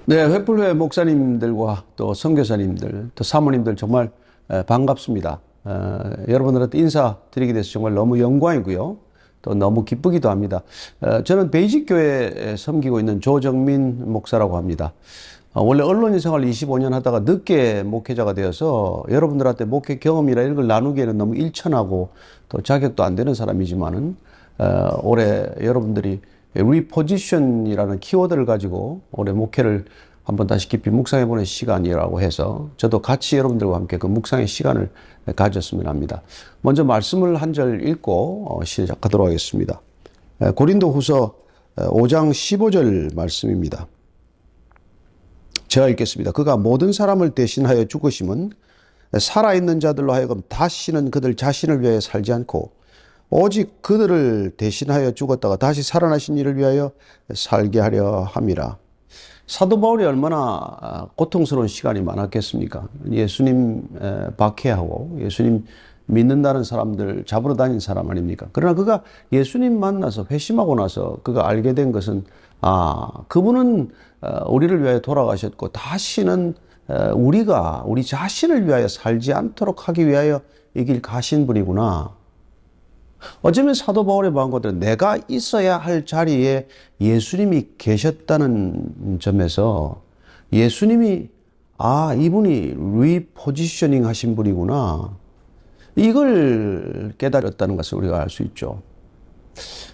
네, 횃불회 목사님들과 또 선교사님들, 또 사모님들 정말 반갑습니다. 여러분들한테 인사드리게 돼서 정말 너무 영광이고요. 또 너무 기쁘기도 합니다. 저는 베이직교회에 섬기고 있는 조정민 목사라고 합니다. 원래 언론인 생활 25년 하다가 늦게 목회자가 되어서 여러분들한테 목회 경험이나 이런 걸 나누기에는 너무 일천하고 또 자격도 안 되는 사람이지만은 올해 여러분들이 리포지션이라는 키워드를 가지고 올해 목회를 한번 다시 깊이 묵상해보는 시간이라고 해서 저도 같이 여러분들과 함께 그 묵상의 시간을 가졌으면 합니다. 먼저 말씀을 한 절 읽고 시작하도록 하겠습니다. 고린도 후서 5장 15절 말씀입니다. 제가 읽겠습니다. 그가 모든 사람을 대신하여 죽으심은 살아있는 자들로 하여금 다시는 그들 자신을 위하여 살지 않고 오직 그들을 대신하여 죽었다가 다시 살아나신 이를 위하여 살게 하려 함이라. 사도 바울이 얼마나 고통스러운 시간이 많았겠습니까? 예수님 박해하고 예수님 믿는다는 사람들 잡으러 다닌 사람 아닙니까? 그러나 그가 예수님 만나서 회심하고 나서 그가 알게 된 것은 그분은 우리를 위하여 돌아가셨고 다시는 우리가 우리 자신을 위하여 살지 않도록 하기 위하여 이 길 가신 분이구나. 어쩌면 사도 바울의 마음과는 내가 있어야 할 자리에 예수님이 계셨다는 점에서 예수님이 이분이 리포지셔닝 하신 분이구나, 이걸 깨달았다는 것을 우리가 알 수 있죠.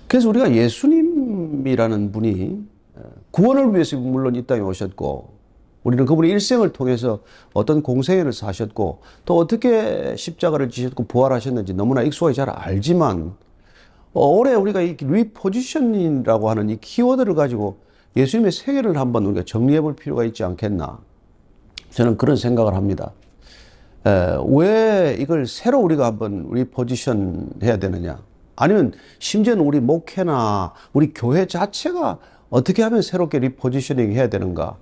그래서 우리가 예수님이라는 분이 구원을 위해서 물론 이 땅에 오셨고 우리는 그분의 일생을 통해서 어떤 공생애를 사셨고 또 어떻게 십자가를 지셨고 부활하셨는지 너무나 익숙하게 잘 알지만 올해 우리가 이 리포지션이라고 하는 이 키워드를 가지고 예수님의 생애를 한번 우리가 정리해 볼 필요가 있지 않겠나, 저는 그런 생각을 합니다. 왜 이걸 새로 우리가 한번 리포지션 해야 되느냐, 아니면 심지어는 우리 목회나 우리 교회 자체가 어떻게 하면 새롭게 리포지셔닝 해야 되는가,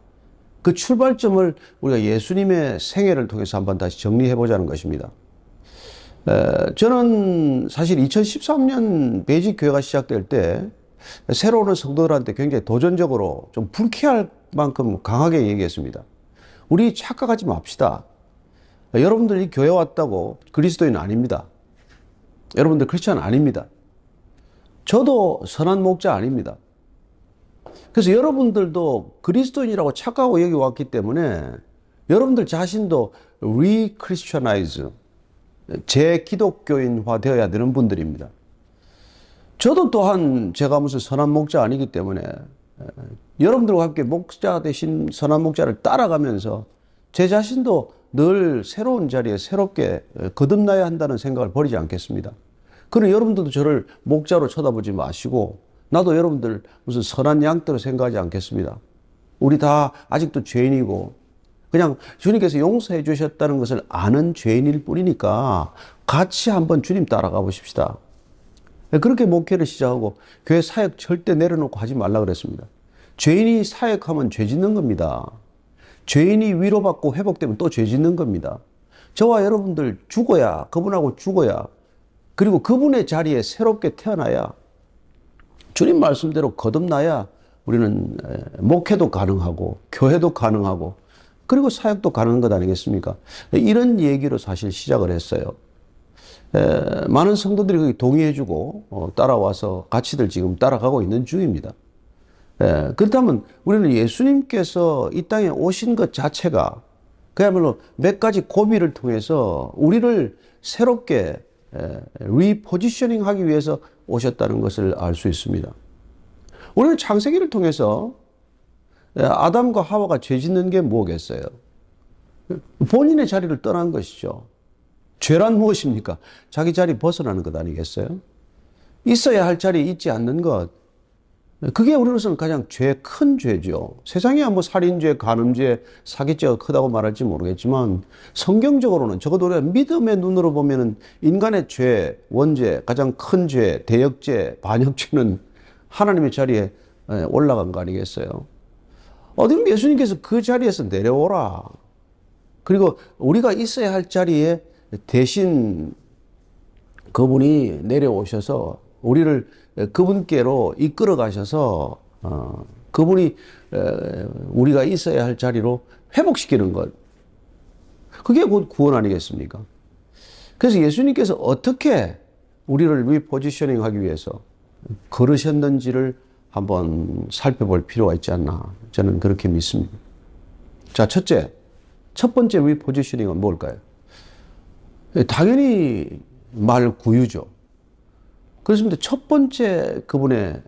그 출발점을 우리가 예수님의 생애를 통해서 한번 다시 정리해 보자는 것입니다. 저는 사실 2013년 베이직 교회가 시작될 때 새로 오는 성도들한테 굉장히 도전적으로 좀 불쾌할 만큼 강하게 얘기했습니다. 우리 착각하지 맙시다. 여러분들이 교회 왔다고 그리스도인 아닙니다. 여러분들 크리스찬 아닙니다. 저도 선한 목자 아닙니다. 그래서 여러분들도 그리스도인이라고 착각하고 여기 왔기 때문에 여러분들 자신도 리크리스천나이즈, 재기독교인화 되어야 되는 분들입니다. 저도 또한 제가 무슨 선한 목자 아니기 때문에 여러분들과 함께 목자 대신 선한 목자를 따라가면서 제 자신도 늘 새로운 자리에 새롭게 거듭나야 한다는 생각을 버리지 않겠습니다. 그러나 여러분들도 저를 목자로 쳐다보지 마시고 나도 여러분들 무슨 선한 양떼로 생각하지 않겠습니다. 우리 다 아직도 죄인이고 그냥 주님께서 용서해 주셨다는 것을 아는 죄인일 뿐이니까 같이 한번 주님 따라가 보십시다. 그렇게 목회를 시작하고 교회 사역 절대 내려놓고 하지 말라 그랬습니다. 죄인이 사역하면 죄 짓는 겁니다. 죄인이 위로받고 회복되면 또 죄 짓는 겁니다. 저와 여러분들 죽어야, 그분하고 죽어야, 그리고 그분의 자리에 새롭게 태어나야, 주님 말씀대로 거듭나야 우리는 목회도 가능하고 교회도 가능하고 그리고 사역도 가능한 것 아니겠습니까? 이런 얘기로 사실 시작을 했어요. 많은 성도들이 거기 동의해주고 따라와서 같이들 지금 따라가고 있는 중입니다. 그렇다면 우리는 예수님께서 이 땅에 오신 것 자체가 그야말로 몇 가지 고비를 통해서 우리를 새롭게 리포지셔닝 하기 위해서 오셨다는 것을 알 수 있습니다. 우리는 창세기를 통해서 아담과 하와가 죄 짓는 게 뭐겠어요? 본인의 자리를 떠난 것이죠. 죄란 무엇입니까? 자기 자리 벗어나는 것 아니겠어요? 있어야 할 자리에 있지 않는 것. 그게 우리로서는 가장 큰 죄죠. 세상에 뭐 살인죄, 간음죄, 사기죄가 크다고 말할지 모르겠지만 성경적으로는 적어도 우리가 믿음의 눈으로 보면은 인간의 죄, 원죄, 가장 큰 죄, 대역죄, 반역죄는 하나님의 자리에 올라간 거 아니겠어요? 어디면 예수님께서 그 자리에서 내려오라. 그리고 우리가 있어야 할 자리에 대신 그분이 내려오셔서 우리를 그분께로 이끌어 가셔서 그분이 우리가 있어야 할 자리로 회복시키는 것. 그게 곧 구원 아니겠습니까? 그래서 예수님께서 어떻게 우리를 리포지셔닝 하기 위해서 걸으셨는지를 한번 살펴볼 필요가 있지 않나. 저는 그렇게 믿습니다. 자, 첫 번째 리포지셔닝은 뭘까요? 당연히 말 구유죠. 그렇습니다. 첫 번째 그분의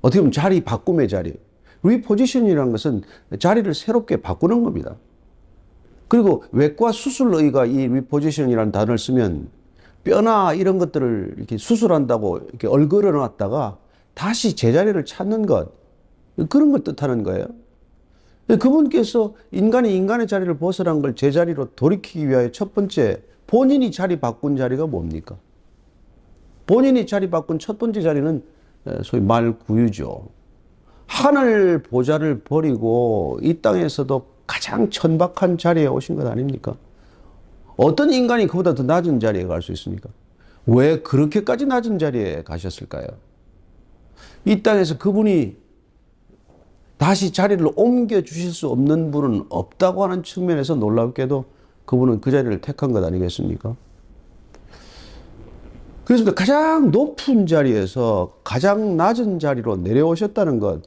어떻게 보면 자리 바꿈의 자리. 리포지션이라는 것은 자리를 새롭게 바꾸는 겁니다. 그리고 외과 수술의가 이 리포지션이라는 단어를 쓰면 뼈나 이런 것들을 이렇게 수술한다고 이렇게 얼걸어 놨다가 다시 제자리를 찾는 것. 그런 걸 뜻하는 거예요. 그분께서 인간이 인간의 자리를 벗어난 걸 제자리로 돌이키기 위하여 첫 번째 본인이 자리 바꾼 자리가 뭡니까? 본인이 자리 바꾼 첫 번째 자리는 소위 말구유죠. 하늘 보좌를 버리고 이 땅에서도 가장 천박한 자리에 오신 것 아닙니까? 어떤 인간이 그보다 더 낮은 자리에 갈 수 있습니까? 왜 그렇게까지 낮은 자리에 가셨을까요? 이 땅에서 그분이 다시 자리를 옮겨 주실 수 없는 분은 없다고 하는 측면에서 놀랍게도 그분은 그 자리를 택한 것 아니겠습니까? 그래서 가장 높은 자리에서 가장 낮은 자리로 내려오셨다는 것.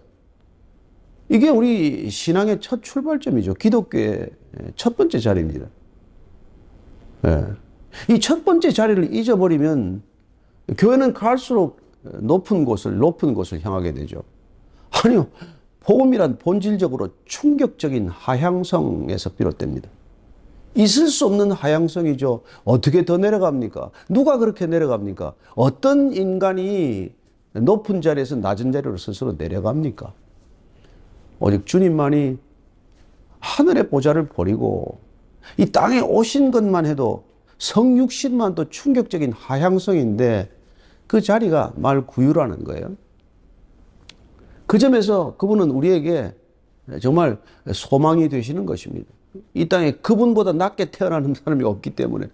이게 우리 신앙의 첫 출발점이죠. 기독교의 첫 번째 자리입니다. 네. 이 첫 번째 자리를 잊어버리면 교회는 갈수록 높은 곳을 향하게 되죠. 아니요. 복음이란 본질적으로 충격적인 하향성에서 비롯됩니다. 있을 수 없는 하향성이죠. 어떻게 더 내려갑니까? 누가 그렇게 내려갑니까? 어떤 인간이 높은 자리에서 낮은 자리로 스스로 내려갑니까? 오직 주님만이 하늘의 보좌를 버리고 이 땅에 오신 것만 해도 성육신만도 충격적인 하향성인데 그 자리가 말구유라는 거예요. 그 점에서 그분은 우리에게 정말 소망이 되시는 것입니다. 이 땅에 그분보다 낮게 태어나는 사람이 없기 때문에,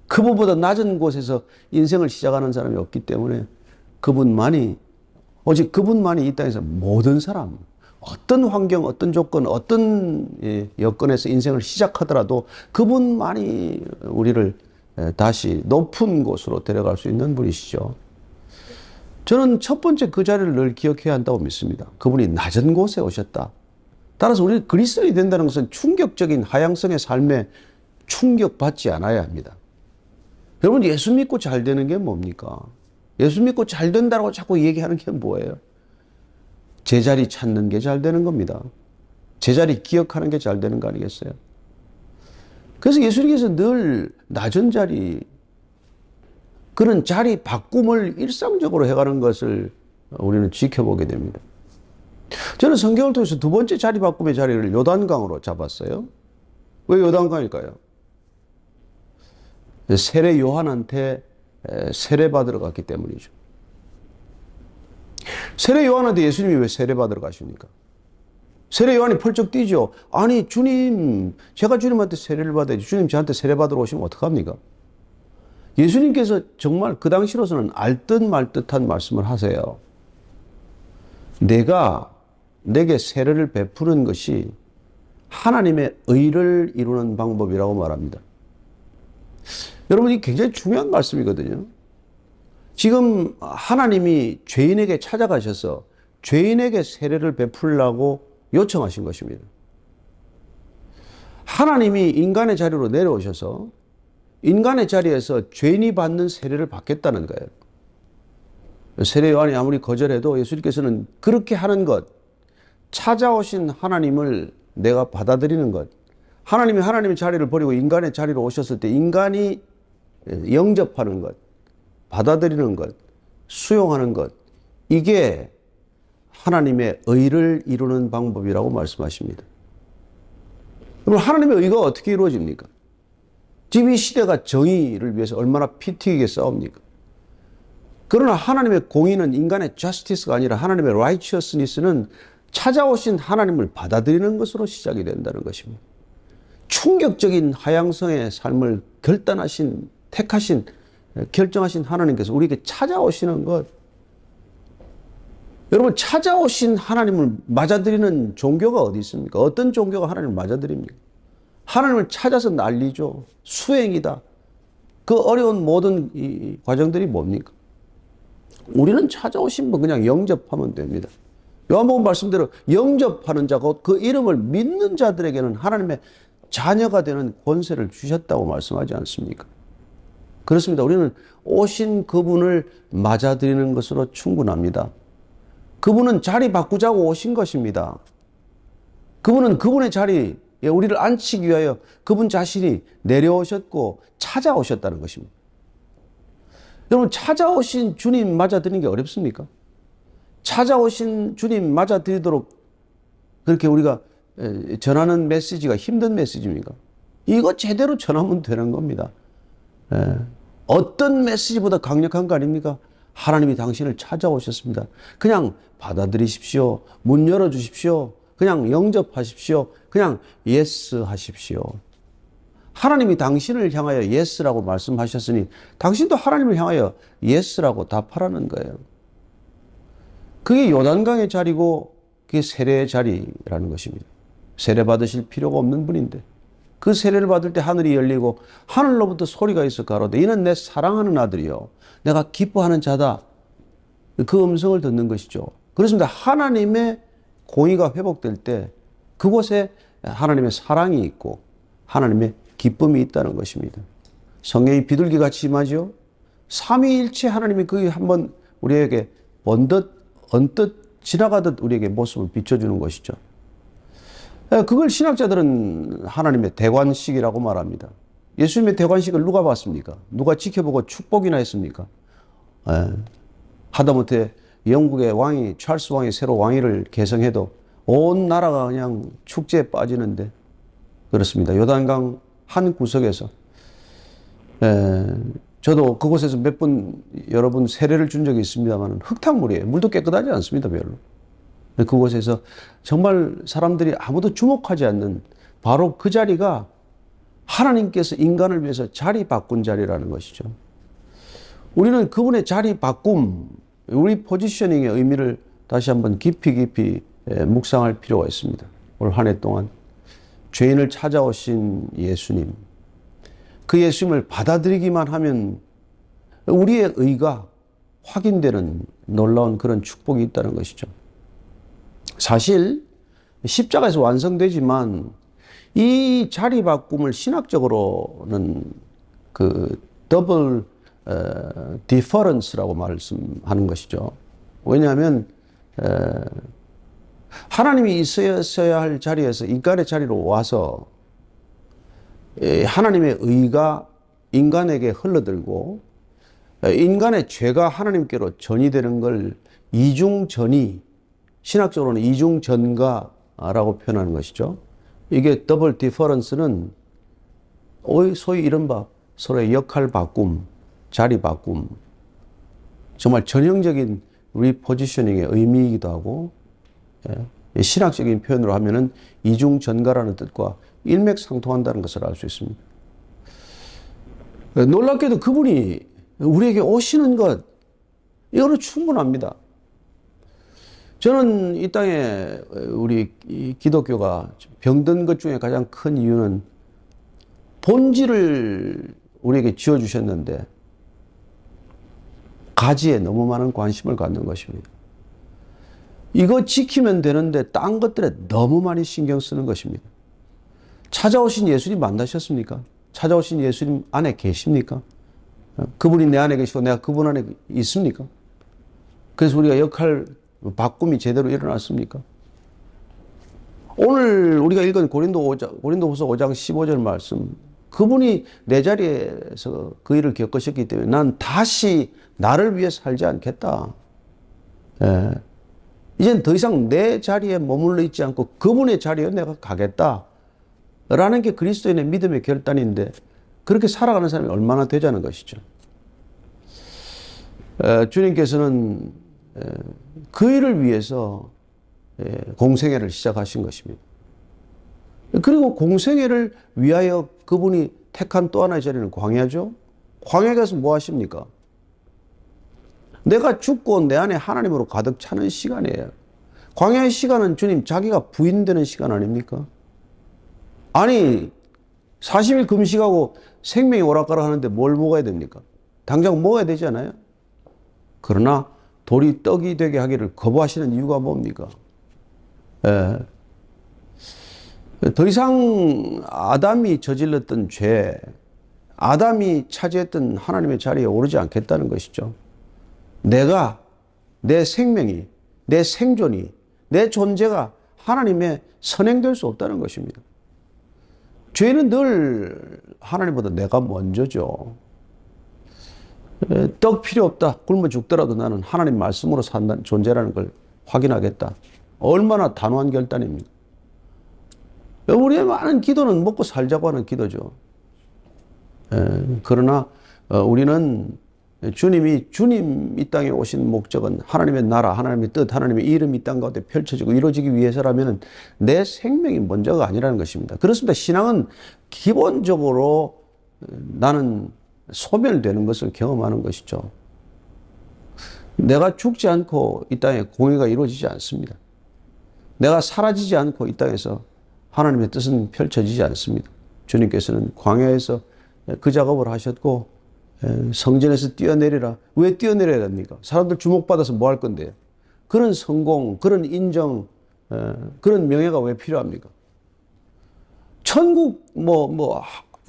그분보다 낮은 곳에서 인생을 시작하는 사람이 없기 때문에 오직 그분만이 이 땅에서 모든 사람, 어떤 환경, 어떤 조건, 어떤 여건에서 인생을 시작하더라도 그분만이 우리를 다시 높은 곳으로 데려갈 수 있는 분이시죠. 저는 첫 번째 그 자리를 늘 기억해야 한다고 믿습니다. 그분이 낮은 곳에 오셨다. 따라서 우리는 그리스도인이 된다는 것은 충격적인 하향성의 삶에 충격받지 않아야 합니다. 여러분, 예수 믿고 잘 되는 게 뭡니까? 예수 믿고 잘 된다고 자꾸 얘기하는 게 뭐예요? 제자리 찾는 게 잘 되는 겁니다. 제자리 기억하는 게 잘 되는 거 아니겠어요? 그래서 예수님께서 늘 낮은 자리, 그런 자리 바꿈을 일상적으로 해가는 것을 우리는 지켜보게 됩니다. 저는 성경을 통해서 두 번째 자리 바꿈의 자리를 요단강으로 잡았어요. 왜 요단강일까요? 세례 요한한테 세례받으러 갔기 때문이죠. 세례 요한한테 예수님이 왜 세례받으러 가십니까? 세례 요한이 펄쩍 뛰죠. 아니 주님, 제가 주님한테 세례를 받아야지. 주님 저한테 세례받으러 오시면 어떡합니까? 예수님께서 정말 그 당시로서는 알듯 말듯한 말씀을 하세요. 내가 내게 세례를 베푸는 것이 하나님의 의를 이루는 방법이라고 말합니다. 여러분, 이 굉장히 중요한 말씀이거든요. 지금 하나님이 죄인에게 찾아가셔서 죄인에게 세례를 베풀라고 요청하신 것입니다. 하나님이 인간의 자리로 내려오셔서 인간의 자리에서 죄인이 받는 세례를 받겠다는 거예요. 세례 요한이 아무리 거절해도 예수님께서는 그렇게 하는 것, 찾아오신 하나님을 내가 받아들이는 것, 하나님이 하나님의 자리를 버리고 인간의 자리로 오셨을 때 인간이 영접하는 것, 받아들이는 것, 수용하는 것, 이게 하나님의 의를 이루는 방법이라고 말씀하십니다. 그럼 하나님의 의가 어떻게 이루어집니까? 지금 이 시대가 정의를 위해서 얼마나 피 튀기게 싸웁니까? 그러나 하나님의 공의는 인간의 justice가 아니라 하나님의 righteousness는 찾아오신 하나님을 받아들이는 것으로 시작이 된다는 것입니다. 충격적인 하향성의 삶을 택하신, 결정하신 하나님께서 우리에게 찾아오시는 것. 여러분, 찾아오신 하나님을 맞아들이는 종교가 어디 있습니까? 어떤 종교가 하나님을 맞아들입니까? 하나님을 찾아서 난리죠. 수행이다. 그 어려운 모든 이 과정들이 뭡니까? 우리는 찾아오신 분 그냥 영접하면 됩니다. 요한복음 말씀대로 영접하는 자, 곧 그 이름을 믿는 자들에게는 하나님의 자녀가 되는 권세를 주셨다고 말씀하지 않습니까? 그렇습니다. 우리는 오신 그분을 맞아들이는 것으로 충분합니다. 그분은 자리 바꾸자고 오신 것입니다. 그분은 그분의 자리에 우리를 앉히기 위하여 그분 자신이 내려오셨고 찾아오셨다는 것입니다. 여러분, 찾아오신 주님 맞아들이는 게 어렵습니까? 찾아오신 주님 맞아들이도록 그렇게 우리가 전하는 메시지가 힘든 메시지입니까? 이거 제대로 전하면 되는 겁니다. 어떤 메시지보다 강력한 거 아닙니까? 하나님이 당신을 찾아오셨습니다. 그냥 받아들이십시오. 문 열어주십시오. 그냥 영접하십시오. 그냥 예스 하십시오. 하나님이 당신을 향하여 예스라고 말씀하셨으니 당신도 하나님을 향하여 예스라고 답하라는 거예요. 그게 요단강의 자리고 그게 세례의 자리라는 것입니다. 세례 받으실 필요가 없는 분인데 그 세례를 받을 때 하늘이 열리고 하늘로부터 소리가 있어 가로되 이는 내 사랑하는 아들이요 내가 기뻐하는 자다. 그 음성을 듣는 것이죠. 그렇습니다. 하나님의 공의가 회복될 때 그곳에 하나님의 사랑이 있고 하나님의 기쁨이 있다는 것입니다. 성경이 비둘기같이 임하죠. 삼위일체 하나님이 그게 한번 우리에게 언뜻 지나가듯 우리에게 모습을 비춰주는 것이죠. 그걸 신학자들은 하나님의 대관식이라고 말합니다. 예수님의 대관식을 누가 봤습니까? 누가 지켜보고 축복이나 했습니까? 하다못해 영국의 왕이 찰스 왕이 새로 왕위를 계승해도 온 나라가 그냥 축제에 빠지는데 그렇습니다. 요단강 한 구석에서 저도 그곳에서 몇 번 여러 번 세례를 준 적이 있습니다만 흙탕물이에요. 물도 깨끗하지 않습니다. 별로. 그곳에서 정말 사람들이 아무도 주목하지 않는 바로 그 자리가 하나님께서 인간을 위해서 자리 바꾼 자리라는 것이죠. 우리는 그분의 자리 바꿈, 우리 포지셔닝의 의미를 다시 한번 깊이 묵상할 필요가 있습니다. 올 한 해 동안 죄인을 찾아오신 예수님, 그 예수님을 받아들이기만 하면 우리의 의가 확인되는 놀라운 그런 축복이 있다는 것이죠. 사실 십자가에서 완성되지만 이 자리 바꿈을 신학적으로는 그 더블 디퍼런스라고 말씀하는 것이죠. 왜냐하면 하나님이 있어야 할 자리에서 인간의 자리로 와서 하나님의 의가 인간에게 흘러들고 인간의 죄가 하나님께로 전이되는 걸 이중전이, 신학적으로는 이중전가라고 표현하는 것이죠. 이게 더블 디퍼런스는 소위 이른바 서로의 역할 바꿈, 자리 바꿈, 정말 전형적인 리포지셔닝의 의미이기도 하고 신학적인 표현으로 하면은 이중전가라는 뜻과 일맥상통한다는 것을 알 수 있습니다. 놀랍게도 그분이 우리에게 오시는 것, 이거로 충분합니다. 저는 이 땅에 우리 기독교가 병든 것 중에 가장 큰 이유는 본질을 우리에게 지어주셨는데 가지에 너무 많은 관심을 갖는 것입니다. 이거 지키면 되는데 딴 것들에 너무 많이 신경 쓰는 것입니다. 찾아오신 예수님 만나셨습니까? 찾아오신 예수님 안에 계십니까? 그분이 내 안에 계시고 내가 그분 안에 있습니까? 그래서 우리가 역할 바꿈이 제대로 일어났습니까? 오늘 우리가 읽은 고린도후서 5장 15절 말씀, 그분이 내 자리에서 그 일을 겪으셨기 때문에 난 다시 나를 위해 살지 않겠다. 이젠 더 이상 내 자리에 머물러 있지 않고 그분의 자리에 내가 가겠다. 라는 게 그리스도인의 믿음의 결단인데 그렇게 살아가는 사람이 얼마나 되자는 것이죠. 주님께서는 그 일을 위해서 공생애를 시작하신 것입니다. 그리고 공생애를 위하여 그분이 택한 또 하나의 자리는 광야죠. 광야에 가서 뭐 하십니까? 내가 죽고 내 안에 하나님으로 가득 차는 시간이에요. 광야의 시간은 주님 자기가 부인되는 시간 아닙니까? 아니 40일 금식하고 생명이 오락가락 하는데 뭘 먹어야 됩니까? 당장 먹어야 되지 않아요? 그러나 돌이 떡이 되게 하기를 거부하시는 이유가 뭡니까? 예. 더 이상 아담이 저질렀던 죄, 아담이 차지했던 하나님의 자리에 오르지 않겠다는 것이죠. 내가, 내 생명이, 내 생존이, 내 존재가 하나님의 선행될 수 없다는 것입니다. 죄는 늘 하나님보다 내가 먼저죠. 떡 필요 없다. 굶어 죽더라도 나는 하나님 말씀으로 산다는 존재라는 걸 확인하겠다. 얼마나 단호한 결단입니까? 우리의 많은 기도는 먹고 살자고 하는 기도죠. 그러나 우리는 주님 이 땅에 오신 목적은 하나님의 나라, 하나님의 뜻, 하나님의 이름이 이 땅 가운데 펼쳐지고 이루어지기 위해서라면 내 생명이 먼저가 아니라는 것입니다. 그렇습니다. 신앙은 기본적으로 나는 소멸되는 것을 경험하는 것이죠. 내가 죽지 않고 이 땅에 공의가 이루어지지 않습니다. 내가 사라지지 않고 이 땅에서 하나님의 뜻은 펼쳐지지 않습니다. 주님께서는 광야에서 그 작업을 하셨고 성전에서 뛰어내리라. 왜 뛰어내려야 됩니까? 사람들 주목받아서 뭐 할 건데요? 그런 성공, 그런 인정, 그런 명예가 왜 필요합니까? 천국,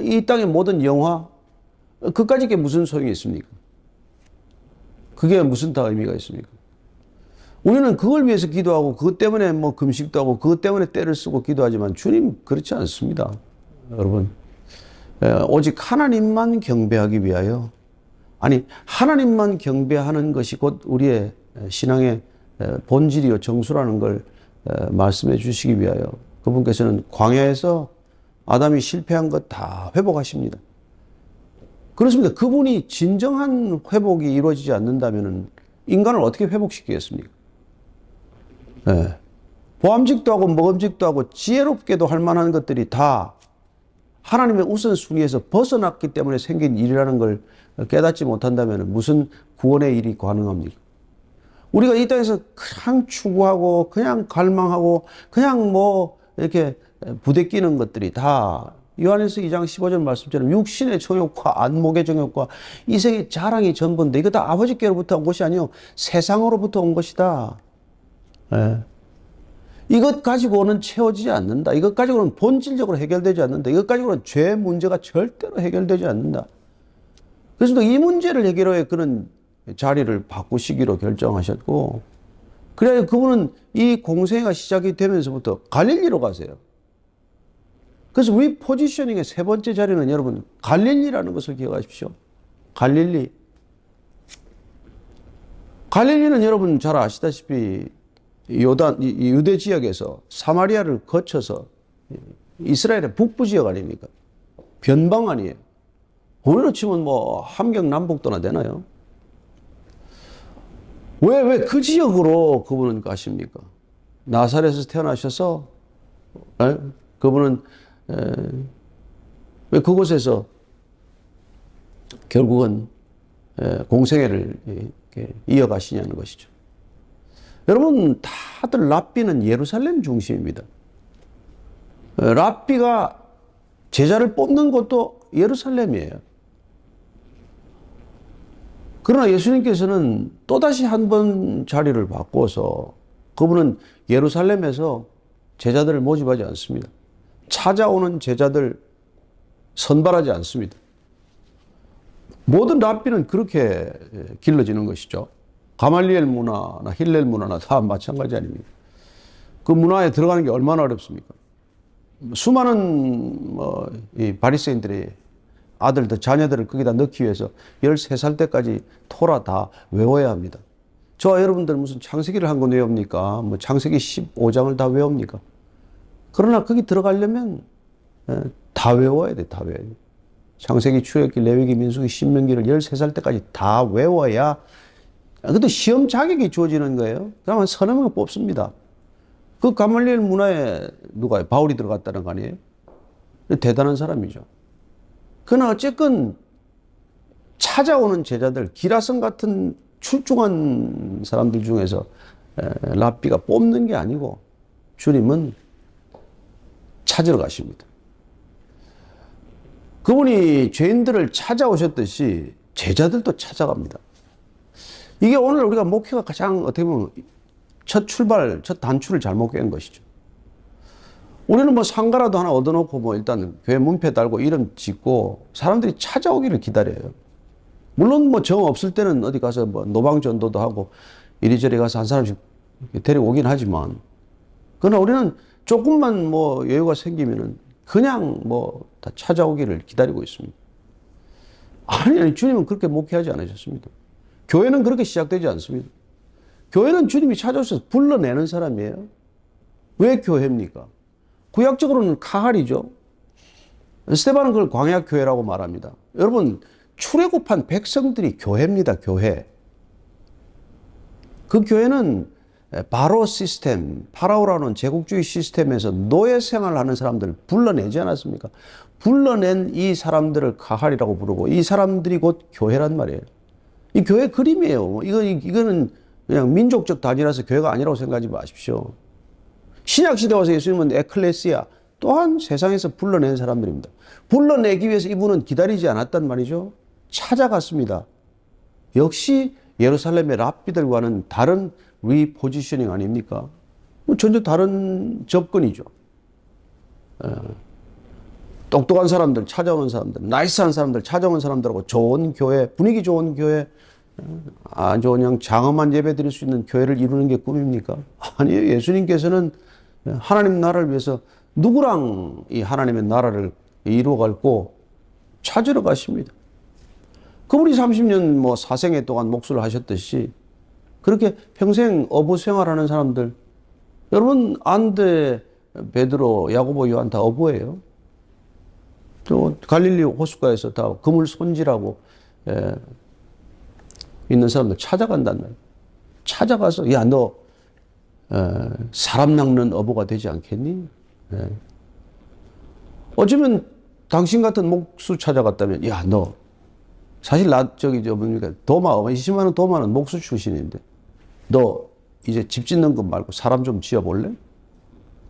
이 땅의 모든 영화, 그까짓 게 무슨 소용이 있습니까? 그게 무슨 다 의미가 있습니까? 우리는 그걸 위해서 기도하고 그것 때문에 금식도 하고 그것 때문에 때를 쓰고 기도하지만 주님 그렇지 않습니다. 여러분. 오직 하나님만 경배하기 위하여, 아니 하나님만 경배하는 것이 곧 우리의 신앙의 본질이요 정수라는 걸 말씀해 주시기 위하여 그분께서는 광야에서 아담이 실패한 것 다 회복하십니다. 그렇습니다. 그분이 진정한 회복이 이루어지지 않는다면 인간을 어떻게 회복시키겠습니까? 보암직도 하고 먹음직도 하고 지혜롭게도 할 만한 것들이 다 하나님의 우선순위에서 벗어났기 때문에 생긴 일이라는 걸 깨닫지 못한다면 무슨 구원의 일이 가능합니까? 우리가 이 땅에서 그냥 추구하고 그냥 갈망하고 그냥 이렇게 부대끼는 것들이 다 요한일서 2장 15절 말씀처럼 육신의 정욕과 안목의 정욕과 이생의 자랑이 전부인데 이거 다 아버지께로부터 온 것이 아니요 세상으로부터 온 것이다. 이것 가지고는 채워지지 않는다. 이것 가지고는 본질적으로 해결되지 않는다. 이것 가지고는 죄 문제가 절대로 해결되지 않는다. 그래서 이 문제를 해결해 그런 자리를 바꾸시기로 결정하셨고, 그래야 그분은 이 공생애가 시작이 되면서부터 갈릴리로 가세요. 그래서 리포지셔닝의 세 번째 자리는 여러분 갈릴리라는 것을 기억하십시오. 갈릴리. 갈릴리는 여러분 잘 아시다시피 유대 지역에서 사마리아를 거쳐서 이스라엘의 북부 지역 아닙니까? 변방 아니에요. 오늘로 치면 함경 남북도나 되나요? 왜 그 지역으로 그분은 가십니까? 나사렛에서 태어나셔서 그분은 왜 그곳에서 결국은 공생애를 이어가시냐는 것이죠. 여러분 다들 랍비는 예루살렘 중심입니다. 랍비가 제자를 뽑는 곳도 예루살렘이에요. 그러나 예수님께서는 또다시 한 번 자리를 바꿔서 그분은 예루살렘에서 제자들을 모집하지 않습니다. 찾아오는 제자들 선발하지 않습니다. 모든 랍비는 그렇게 길러지는 것이죠. 가말리엘 문화나 힐렐 문화나 다 마찬가지 아닙니까? 그 문화에 들어가는 게 얼마나 어렵습니까? 수많은 이 바리새인들이 아들들, 자녀들을 거기다 넣기 위해서 13살 때까지 토라 다 외워야 합니다. 저와 여러분들 무슨 창세기를 한 권 외웁니까? 창세기 15장을 다 외웁니까? 그러나 거기 들어가려면 다 외워야 돼, 다 외워야 돼. 창세기, 출애굽기, 레위기, 민수기, 신명기를 13살 때까지 다 외워야 그것도 시험 자격이 주어지는 거예요. 그러면 서너 명 뽑습니다. 그 가말리엘 문화에 누가 바울이 들어갔다는 거 아니에요? 대단한 사람이죠. 그러나 어쨌건 찾아오는 제자들, 기라성 같은 출중한 사람들 중에서 랍비가 뽑는 게 아니고 주님은 찾으러 가십니다. 그분이 죄인들을 찾아오셨듯이 제자들도 찾아갑니다. 이게 오늘 우리가 목회가 가장 어떻게 보면 첫 단추를 잘못 깬 것이죠. 우리는 뭐 상가라도 하나 얻어놓고 뭐 일단 교회 문패 달고 이름 짓고 사람들이 찾아오기를 기다려요. 물론 뭐 정 없을 때는 어디 가서 뭐 노방전도도 하고 이리저리 가서 한 사람씩 데려오긴 하지만, 그러나 우리는 조금만 뭐 여유가 생기면은 그냥 뭐 다 찾아오기를 기다리고 있습니다. 아니, 주님은 그렇게 목회하지 않으셨습니다. 교회는 그렇게 시작되지 않습니다. 교회는 주님이 찾아오셔서 불러내는 사람이에요. 왜 교회입니까? 구약적으로는 카할이죠. 스데반은 그걸 광야교회라고 말합니다. 여러분, 출애굽한 백성들이 교회입니다. 교회. 그 교회는 바로 시스템, 파라오라는 제국주의 시스템에서 노예 생활을 하는 사람들을 불러내지 않았습니까? 불러낸 이 사람들을 카할이라고 부르고, 이 사람들이 곧 교회란 말이에요. 이 교회 그림이에요. 이거는 그냥 민족적 단위라서 교회가 아니라고 생각하지 마십시오. 신약시대 와서 예수님은 에클레시아, 또한 세상에서 불러낸 사람들입니다. 불러내기 위해서 이분은 기다리지 않았단 말이죠. 찾아갔습니다. 역시 예루살렘의 랍비들과는 다른 리포지셔닝 아닙니까? 전혀 다른 접근이죠. 똑똑한 사람들 찾아오는 사람들, 나이스한 사람들 찾아오는 사람들하고 좋은 교회, 분위기 좋은 교회, 아주 그냥 장엄한 예배 드릴 수 있는 교회를 이루는 게 꿈입니까? 아니에요. 예수님께서는 하나님 나라를 위해서 누구랑 이 하나님의 나라를 이루어갈고 찾으러 가십니다. 그분이 30년 뭐 사생애 동안 목수를 하셨듯이 그렇게 평생 어부 생활하는 사람들, 여러분 안데, 베드로, 야고보, 요한 다 어부예요. 또 갈릴리 호숫가에서 다 그물 손질하고 있는 사람들 찾아간단 말이에요. 찾아가서 야, 너 사람 낚는 어부가 되지 않겠니? 어쩌면 당신 같은 목수 찾아갔다면, 야, 너 사실 뭡니까, 도마 20만 원 도마는 목수 출신인데 너 이제 집 짓는 것 말고 사람 좀 지어볼래?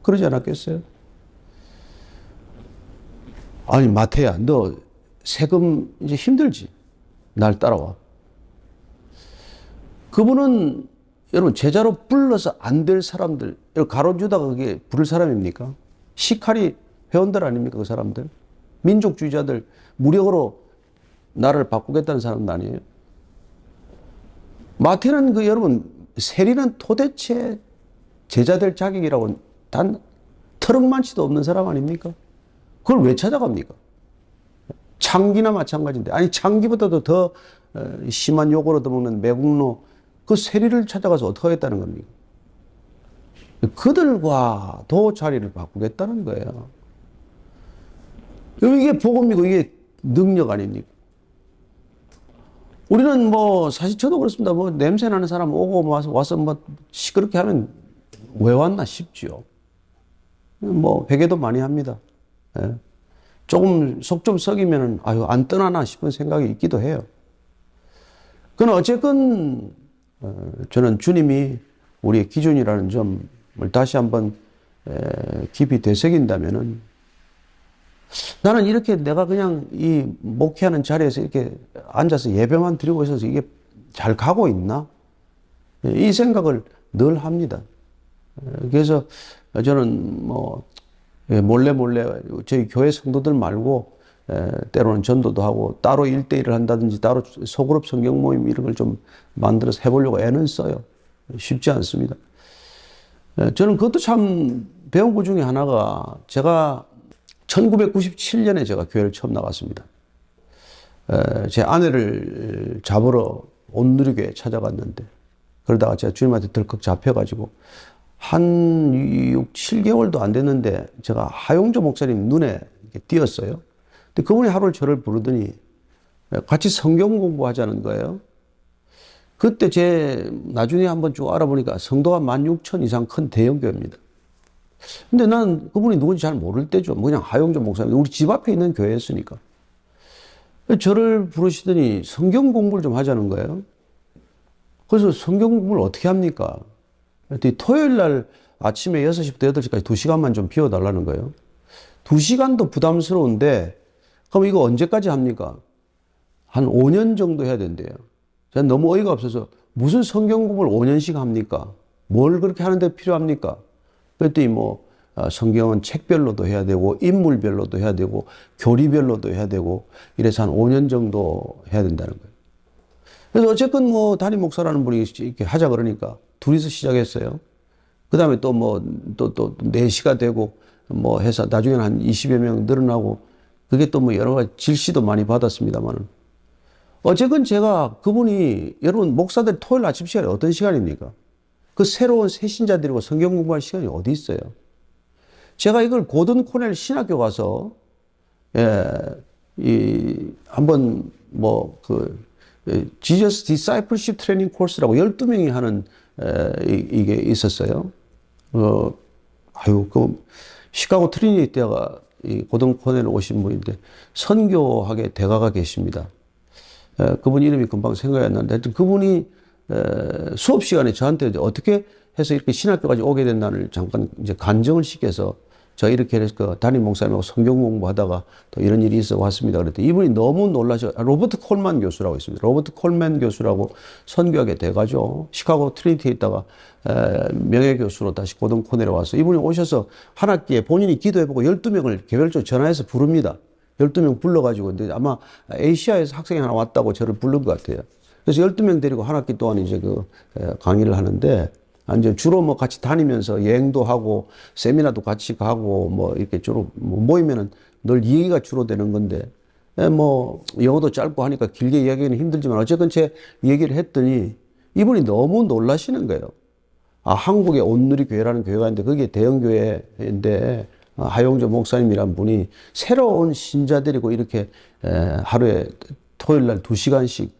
그러지 않았겠어요? 아니, 마태야, 너 세금 이제 힘들지? 날 따라와. 그분은 여러분 제자로 불러서 안 될 사람들, 가롯유다가 그게 부를 사람입니까? 시카리 회원들 아닙니까? 그 사람들. 민족주의자들, 무력으로 나라를 바꾸겠다는 사람도 아니에요. 마태는 여러분 세리는 도대체 제자 될 자격이라고 단 트럭만치도 없는 사람 아닙니까? 그걸 왜 찾아갑니까? 창기나 마찬가지인데, 아니 창기보다도 더 심한 욕을 얻어먹는 매국노 그 세리를 찾아가서 어떻게 하겠다는 겁니까? 그들과도 자리를 바꾸겠다는 거예요. 이게 복음이고 이게 능력 아닙니까? 우리는 뭐 사실 저도 그렇습니다. 뭐 냄새 나는 사람 오고 와서 뭐 시끄럽게 하면 왜 왔나 싶죠. 뭐 회개도 많이 합니다. 예. 조금 속 좀 썩이면은 아유 안 떠나나 싶은 생각이 있기도 해요. 그건 어쨌건 저는 주님이 우리의 기준이라는 점을 다시 한번 깊이 되새긴다면은, 나는 이렇게 내가 그냥 이 목회하는 자리에서 이렇게 앉아서 예배만 드리고 있어서 이게 잘 가고 있나? 이 생각을 늘 합니다. 그래서 저는 뭐 몰래 저희 교회 성도들 말고 때로는 전도도 하고 따로 1대1을 한다든지 따로 소그룹 성경 모임 이런 걸 좀 만들어서 해보려고 애는 써요. 쉽지 않습니다. 저는 그것도 참 배운 것 중에 하나가, 제가 1997년에 제가 교회를 처음 나갔습니다. 제 아내를 잡으러 온누리교회 찾아갔는데, 그러다가 제가 주님한테 덜컥 잡혀가지고 한 6, 7개월도 안 됐는데 제가 하용조 목사님 눈에 띄었어요. 근데 그분이 하루 저를 부르더니 같이 성경 공부하자는 거예요. 그때 나중에 한번 쭉 알아보니까 성도가 16,000 이상 큰 대형교회입니다. 근데 난 그분이 누군지 잘 모를 때죠. 그냥 하용조 목사님, 우리 집 앞에 있는 교회였으니까. 저를 부르시더니 성경 공부를 좀 하자는 거예요. 그래서 성경 공부를 어떻게 합니까? 토요일 날 아침에 6시부터 8시까지 2시간만 좀 비워달라는 거예요. 2시간도 부담스러운데, 그럼 이거 언제까지 합니까? 한 5년 정도 해야 된대요. 저는 너무 어이가 없어서 무슨 성경 공부를 5년씩 합니까? 뭘 그렇게 하는데 필요합니까? 그랬더니 성경은 책별로도 해야 되고, 인물별로도 해야 되고, 교리별로도 해야 되고, 이래서 한 5년 정도 해야 된다는 거예요. 그래서 어쨌건 담임 목사라는 분이 이렇게 하자 그러니까 둘이서 시작했어요. 그 다음에 또 4시가 되고, 해서 나중에는 한 20여 명 늘어나고, 그게 또 여러 가지 질시도 많이 받았습니다만은. 어쨌건 제가 그분이, 여러분, 목사들 토요일 아침 시간이 어떤 시간입니까? 그 새로운 새신자들이고 성경 공부할 시간이 어디 있어요? 제가 이걸 고든 코넬 신학교 가서, 한번 Jesus Discipleship Training Course라고 12명이 하는, 이게 있었어요. 시카고 트리니티 대가 이 고든 코넬 오신 분인데, 선교학의 대가가 계십니다. 그분 이름이 금방 생각이 안 나는데, 하여튼 그분이, 수업 시간에 저한테 어떻게 해서 이렇게 신학교까지 오게 된다를 잠깐 이제 간증을 시켜서 저 이렇게 해서 담임 목사님하고 성경 공부하다가 또 이런 일이 있어 왔습니다. 그랬더니 이분이 너무 놀라셔. 로버트 콜만 교수라고 있습니다. 로버트 콜만 교수라고 선교학의 대가죠. 시카고 트리니티에 있다가 명예교수로 다시 고등 코넬에 와서 이분이 오셔서 한 학기에 본인이 기도해보고 12명을 개별적으로 전화해서 부릅니다. 12명 불러가지고. 근데 아마 아시아에서 학생이 하나 왔다고 저를 부른 것 같아요. 그래서 12명 데리고 한 학기 동안 이제 강의를 하는데, 이제 주로 같이 다니면서 여행도 하고, 세미나도 같이 가고, 이렇게 주로 모이면은 늘 얘기가 주로 되는 건데, 영어도 짧고 하니까 길게 이야기하기는 힘들지만, 어쨌든 제 얘기를 했더니, 이분이 너무 놀라시는 거예요. 한국에 온누리 교회라는 교회가 있는데, 그게 대형교회인데, 하용조 목사님이란 분이 새로운 신자들이고 이렇게 하루에 토요일 날 2시간씩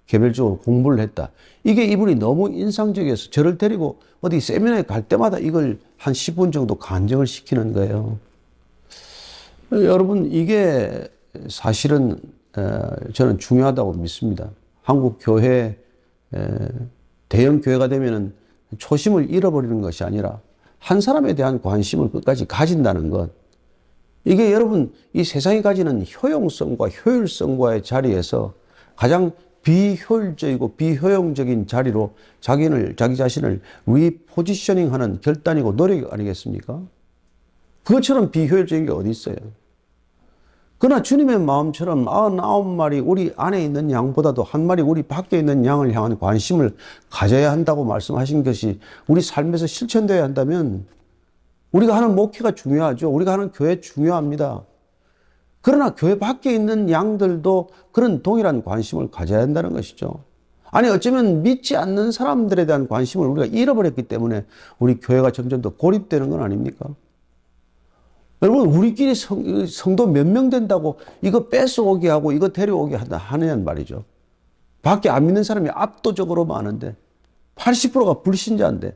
개별적으로 공부를 했다. 이게 이분이 너무 인상적이어서 저를 데리고 어디 세미나에 갈 때마다 이걸 한 10분 정도 간증을 시키는 거예요. 여러분, 이게 사실은 저는 중요하다고 믿습니다. 한국 교회, 대형 교회가 되면은 초심을 잃어버리는 것이 아니라 한 사람에 대한 관심을 끝까지 가진다는 것. 이게 여러분, 이 세상이 가지는 효용성과 효율성과의 자리에서 가장 비효율적이고 비효용적인 자리로 자기 자신을 리포지셔닝 하는 결단이고 노력 아니겠습니까? 그것처럼 비효율적인 게 어디 있어요? 그러나 주님의 마음처럼 99마리 우리 안에 있는 양보다도 한 마리 우리 밖에 있는 양을 향한 관심을 가져야 한다고 말씀하신 것이 우리 삶에서 실천되어야 한다면 우리가 하는 목회가 중요하죠. 우리가 하는 교회 중요합니다. 그러나 교회 밖에 있는 양들도 그런 동일한 관심을 가져야 한다는 것이죠. 아니, 어쩌면 믿지 않는 사람들에 대한 관심을 우리가 잃어버렸기 때문에 우리 교회가 점점 더 고립되는 건 아닙니까? 여러분, 우리끼리 성도 몇 명 된다고 이거 뺏어오게 하고 이거 데려오게 하느냐는 말이죠. 밖에 안 믿는 사람이 압도적으로 많은데 80%가 불신자인데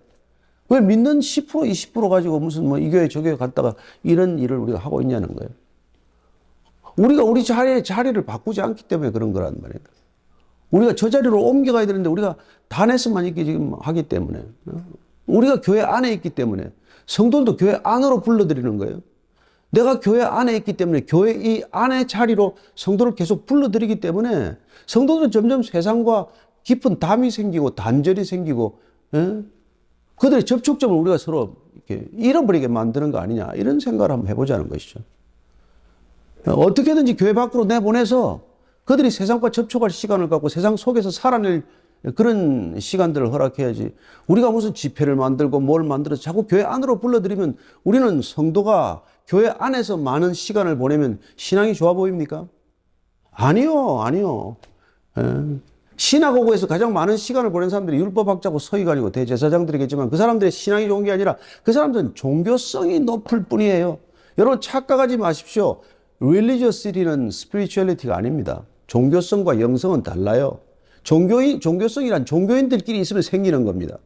왜 믿는 10%, 20% 가지고 무슨 이 교회 저 교회 갔다가 이런 일을 우리가 하고 있냐는 거예요. 우리가 우리 자리를 바꾸지 않기 때문에 그런 거란 말이에요. 우리가 저 자리로 옮겨가야 되는데 우리가 단에서만 있게 지금 하기 때문에 우리가 교회 안에 있기 때문에 성도들도 교회 안으로 불러들이는 거예요. 내가 교회 안에 있기 때문에 교회 이 안의 자리로 성도를 계속 불러들이기 때문에 성도들은 점점 세상과 깊은 담이 생기고 단절이 생기고 그들의 접촉점을 우리가 서로 이렇게 잃어버리게 만드는 거 아니냐 이런 생각을 한번 해보자는 것이죠. 어떻게든지 교회 밖으로 내보내서 그들이 세상과 접촉할 시간을 갖고 세상 속에서 살아낼 그런 시간들을 허락해야지. 우리가 무슨 집회를 만들고 뭘 만들어서 자꾸 교회 안으로 불러들이면 우리는 성도가 교회 안에서 많은 시간을 보내면 신앙이 좋아 보입니까? 아니요. 시나고그에서 가장 많은 시간을 보낸 사람들이 율법학자고 서기관이고 대제사장들이겠지만 그 사람들의 신앙이 좋은 게 아니라 그 사람들은 종교성이 높을 뿐이에요. 여러분 착각하지 마십시오. Religiosity는 spirituality가 아닙니다. 종교성과 영성은 달라요. 종교성이란 종교인들끼리 있으면 생기는 겁니다.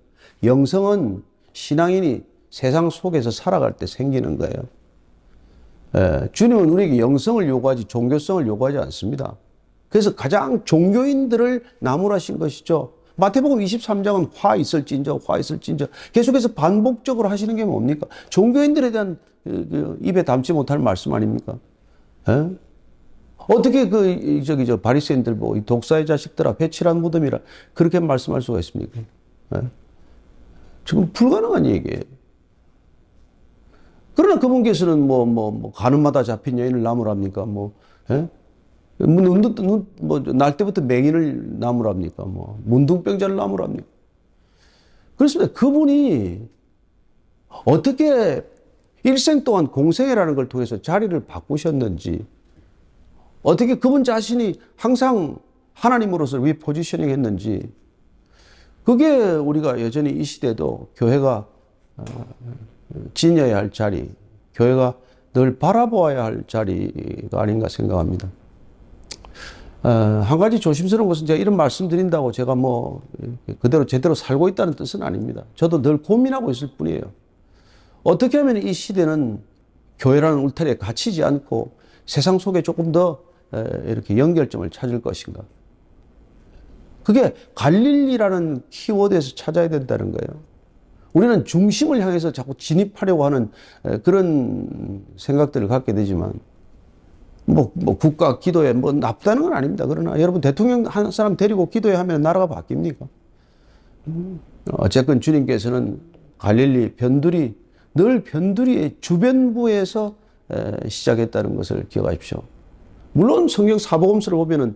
영성은 신앙인이 세상 속에서 살아갈 때 생기는 거예요. 주님은 우리에게 영성을 요구하지 종교성을 요구하지 않습니다. 그래서 가장 종교인들을 나무라신 것이죠. 마태복음 23장은 화 있을진저, 화 있을진저. 계속해서 반복적으로 하시는 게 뭡니까? 종교인들에 대한 입에 담지 못할 말씀 아닙니까? 에? 어떻게 바리새인들 보고 이 독사의 자식들아, 배칠한 무덤이라 그렇게 말씀할 수가 있습니까? 에? 지금 불가능한 얘기예요. 그러나 그분께서는 가늠마다 잡힌 여인을 나무랍니까? 예? 날 때부터 맹인을 나무랍니까? 문둥병자를 나무랍니까? 그렇습니다. 그분이 어떻게 일생 동안 공생애라는 걸 통해서 자리를 바꾸셨는지, 어떻게 그분 자신이 항상 하나님으로서 리포지셔닝 했는지, 그게 우리가 여전히 이 시대도 교회가 지녀야 할 자리, 교회가 늘 바라보아야 할 자리가 아닌가 생각합니다. 한 가지 조심스러운 것은 제가 이런 말씀 드린다고 제가 그대로 제대로 살고 있다는 뜻은 아닙니다. 저도 늘 고민하고 있을 뿐이에요. 어떻게 하면 이 시대는 교회라는 울타리에 갇히지 않고 세상 속에 조금 더 이렇게 연결점을 찾을 것인가. 그게 갈릴리라는 키워드에서 찾아야 된다는 거예요. 우리는 중심을 향해서 자꾸 진입하려고 하는 그런 생각들을 갖게 되지만, 국가 기도에 나쁘다는 건 아닙니다. 그러나 여러분, 대통령 한 사람 데리고 기도해 하면 나라가 바뀝니까? 어쨌건 주님께서는 갈릴리 늘 변두리의 주변부에서 시작했다는 것을 기억하십시오. 물론 성경 사복음서를 보면은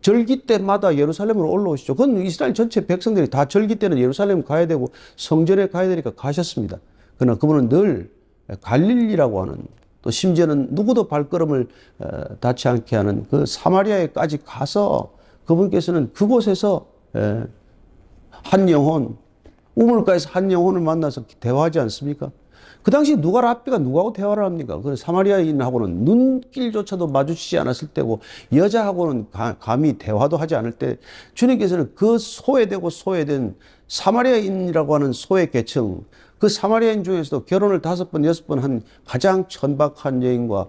절기 때마다 예루살렘으로 올라오시죠. 그건 이스라엘 전체 백성들이 다 절기 때는 예루살렘 가야 되고 성전에 가야 되니까 가셨습니다. 그러나 그분은 늘 갈릴리라고 하는, 또 심지어는 누구도 발걸음을 닿지 않게 하는 그 사마리아에까지 가서 그분께서는 그곳에서 한 영혼, 우물가에서 한 영혼을 만나서 대화하지 않습니까? 그 당시 랍비가 누구하고 대화를 합니까? 그 사마리아인하고는 눈길조차도 마주치지 않았을 때고, 여자하고는 감히 대화도 하지 않을 때, 주님께서는 그 소외된 사마리아인이라고 하는 소외 계층, 그 사마리아인 중에서도 결혼을 5번, 6번 한 가장 천박한 여인과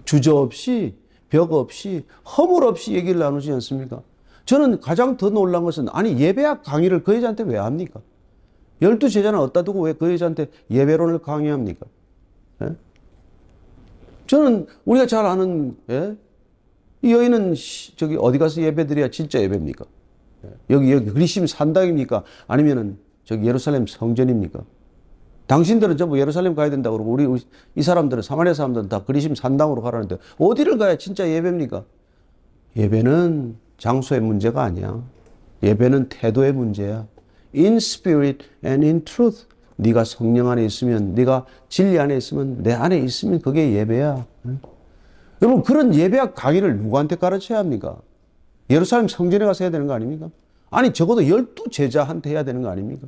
주저없이, 벽 없이, 허물 없이 얘기를 나누지 않습니까? 저는 가장 더 놀란 것은, 아니 예배학 강의를 그 여자한테 왜 합니까? 12제자는 어디다 두고 왜 그 여자한테 예배론을 강의합니까? 예? 저는 우리가 잘 아는, 이 여인은 어디 가서 예배드려야 진짜 예배입니까? 여기 그리심 산당입니까? 아니면은 예루살렘 성전입니까? 당신들은 전부 예루살렘 가야 된다고 그러고, 우리 이 사람들은, 사마리아 사람들은 다 그리심 산당으로 가라는데, 어디를 가야 진짜 예배입니까? 예배는 장소의 문제가 아니야. 예배는 태도의 문제야. In spirit and in truth. 네가 성령 안에 있으면, 네가 진리 안에 있으면, 내 안에 있으면 그게 예배야. 여러분, 그런 예배학 강의를 누구한테 가르쳐야 합니까? 예루살렘 성전에 가서 해야 되는 거 아닙니까? 아니, 적어도 12제자한테 해야 되는 거 아닙니까?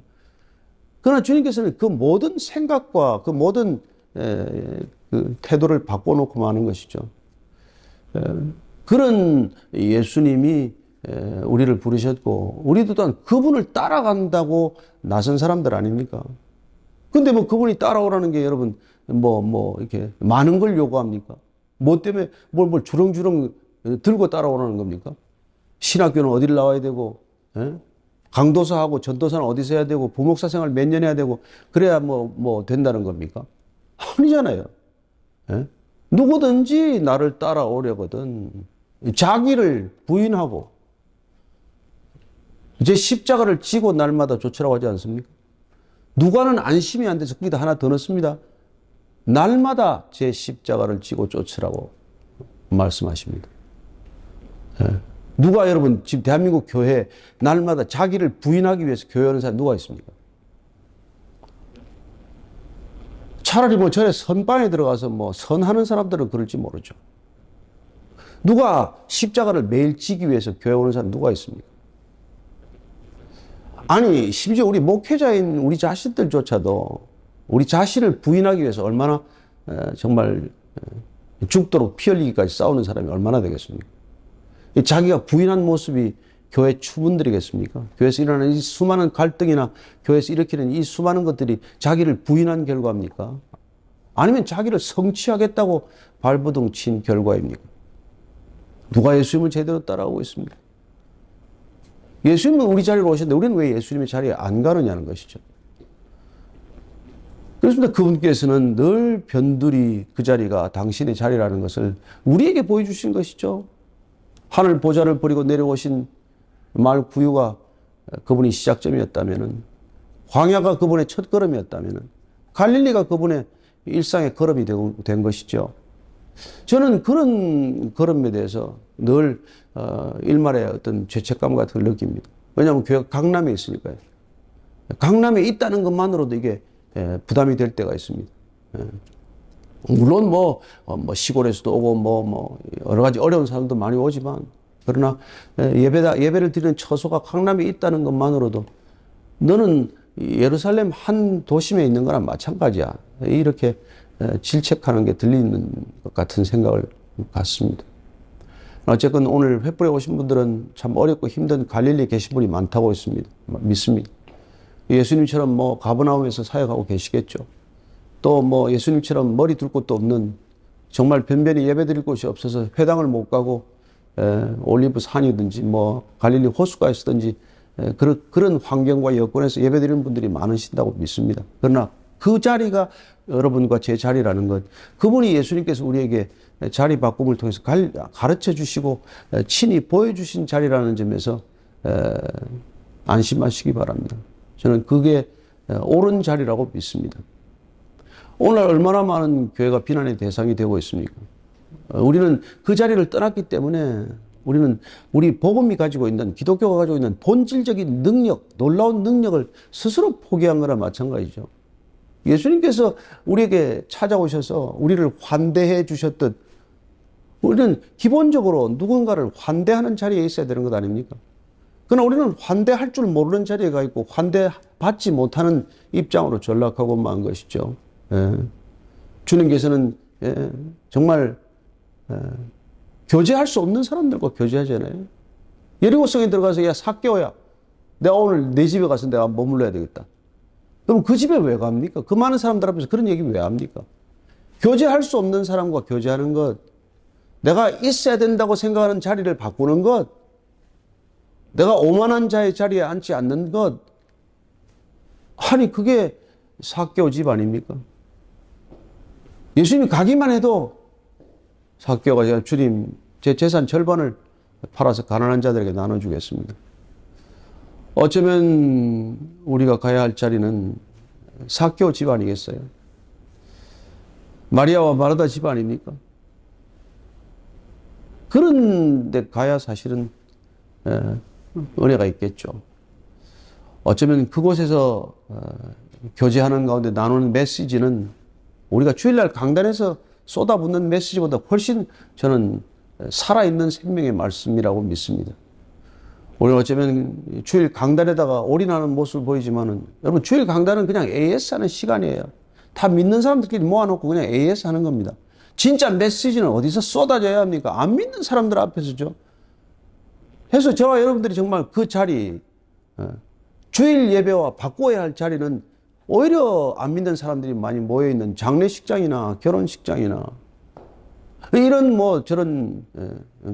그러나 주님께서는 그 모든 생각과 그 모든 그 태도를 바꿔놓고 마는 것이죠. 그런 예수님이 우리를 부르셨고, 우리도 또한 그분을 따라간다고 나선 사람들 아닙니까? 근데 그분이 따라오라는 게 여러분, 이렇게 많은 걸 요구합니까? 뭐 때문에 뭘 주렁주렁 들고 따라오라는 겁니까? 신학교는 어디를 나와야 되고, 강도사하고 전도사는 어디서 해야 되고, 부목사 생활 몇 년 해야 되고, 그래야 된다는 겁니까? 아니잖아요. 누구든지 나를 따라오려거든 자기를 부인하고 이제 십자가를 지고 날마다 쫓으라고 하지 않습니까? 누가는 안심이 안 돼서 거기다 하나 더 넣습니다. 날마다 제 십자가를 지고 쫓으라고 말씀하십니다. 누가 여러분 지금 대한민국 교회 날마다 자기를 부인하기 위해서 교회하는 사람 누가 있습니까? 차라리 절에 선방에 들어가서 선하는 사람들은 그럴지 모르죠. 누가 십자가를 매일 지기 위해서 교회 오는 사람 누가 있습니까? 아니, 심지어 우리 목회자인 우리 자신들조차도 우리 자신을 부인하기 위해서 얼마나 정말 죽도록 피 흘리기까지 싸우는 사람이 얼마나 되겠습니까? 자기가 부인한 모습이 교회 추분들이겠습니까? 교회에서 일어나는 이 수많은 갈등이나 교회에서 일으키는 이 수많은 것들이 자기를 부인한 결과입니까? 아니면 자기를 성취하겠다고 발버둥 친 결과입니까? 누가 예수님을 제대로 따라오고 있습니까? 예수님은 우리 자리로 오셨는데 우리는 왜 예수님의 자리에 안 가느냐는 것이죠. 그렇습니다. 그분께서는 늘 변두리 그 자리가 당신의 자리라는 것을 우리에게 보여주신 것이죠. 하늘 보좌를 버리고 내려오신 말 구유가 그분이 시작점이었다면은, 광야가 그분의 첫 걸음이었다면은, 갈릴리가 그분의 일상의 걸음이 된 것이죠. 저는 그런 걸음에 대해서 늘 일말의 어떤 죄책감 같은 걸 느낍니다. 왜냐하면 교회가 강남에 있으니까요. 강남에 있다는 것만으로도 이게 부담이 될 때가 있습니다. 물론 시골에서도 오고 여러 가지 어려운 사람도 많이 오지만, 그러나 예배를 드리는 처소가 강남에 있다는 것만으로도 너는 예루살렘 한 도심에 있는 거랑 마찬가지야. 이렇게 질책하는 게 들리는 것 같은 생각을 갖습니다. 어쨌건 오늘 횃불에 오신 분들은 참 어렵고 힘든 갈릴리에 계신 분이 많다고 믿습니다. 예수님처럼 가버나움에서 사역하고 계시겠죠. 또 예수님처럼 머리 둘 곳도 없는, 정말 변변히 예배 드릴 곳이 없어서 회당을 못 가고 올리브 산이든지 갈릴리 호수가에 있든지 그런 환경과 여건에서 예배 드리는 분들이 많으신다고 믿습니다. 그러나 그 자리가 여러분과 제 자리라는 것, 그분이 예수님께서 우리에게 자리 바꿈을 통해서 가르쳐 주시고 친히 보여주신 자리라는 점에서 안심하시기 바랍니다. 저는 그게 옳은 자리라고 믿습니다. 오늘 얼마나 많은 교회가 비난의 대상이 되고 있습니까? 우리는 그 자리를 떠났기 때문에 우리 복음이 가지고 있는, 기독교가 가지고 있는 본질적인 능력, 놀라운 능력을 스스로 포기한 거나 마찬가지죠. 예수님께서 우리에게 찾아오셔서 우리를 환대해 주셨듯 우리는 기본적으로 누군가를 환대하는 자리에 있어야 되는 것 아닙니까? 그러나 우리는 환대할 줄 모르는 자리에 가 있고 환대받지 못하는 입장으로 전락하고 만 것이죠. 주님께서는 정말 교제할 수 없는 사람들과 교제하잖아요. 여리고성에 들어가서 야 삭개오야, 내가 오늘 내 집에 가서 내가 머물러야 되겠다. 그럼 그 집에 왜 갑니까? 그 많은 사람들 앞에서 그런 얘기 왜 합니까? 교제할 수 없는 사람과 교제하는 것, 내가 있어야 된다고 생각하는 자리를 바꾸는 것, 내가 오만한 자의 자리에 앉지 않는 것, 아니 그게 삭개오 집 아닙니까? 예수님이 가기만 해도 삭개오가 주님 제 재산 절반을 팔아서 가난한 자들에게 나눠주겠습니다. 어쩌면 우리가 가야 할 자리는 삭개오 집 아니겠어요? 마리아와 마르다 집 아닙니까? 그런 데 가야 사실은 은혜가 있겠죠. 어쩌면 그곳에서 교제하는 가운데 나누는 메시지는 우리가 주일날 강단에서 쏟아붓는 메시지보다 훨씬 저는 살아있는 생명의 말씀이라고 믿습니다. 오늘 어쩌면 주일 강단에다가 올인하는 모습을 보이지만은, 여러분 주일 강단은 그냥 AS 하는 시간이에요. 다 믿는 사람들끼리 모아놓고 그냥 AS 하는 겁니다. 진짜 메시지는 어디서 쏟아져야 합니까? 안 믿는 사람들 앞에서죠. 그래서 저와 여러분들이 정말 그 자리, 주일 예배와 바꿔야 할 자리는 오히려 안 믿는 사람들이 많이 모여있는 장례식장이나 결혼식장이나 이런 저런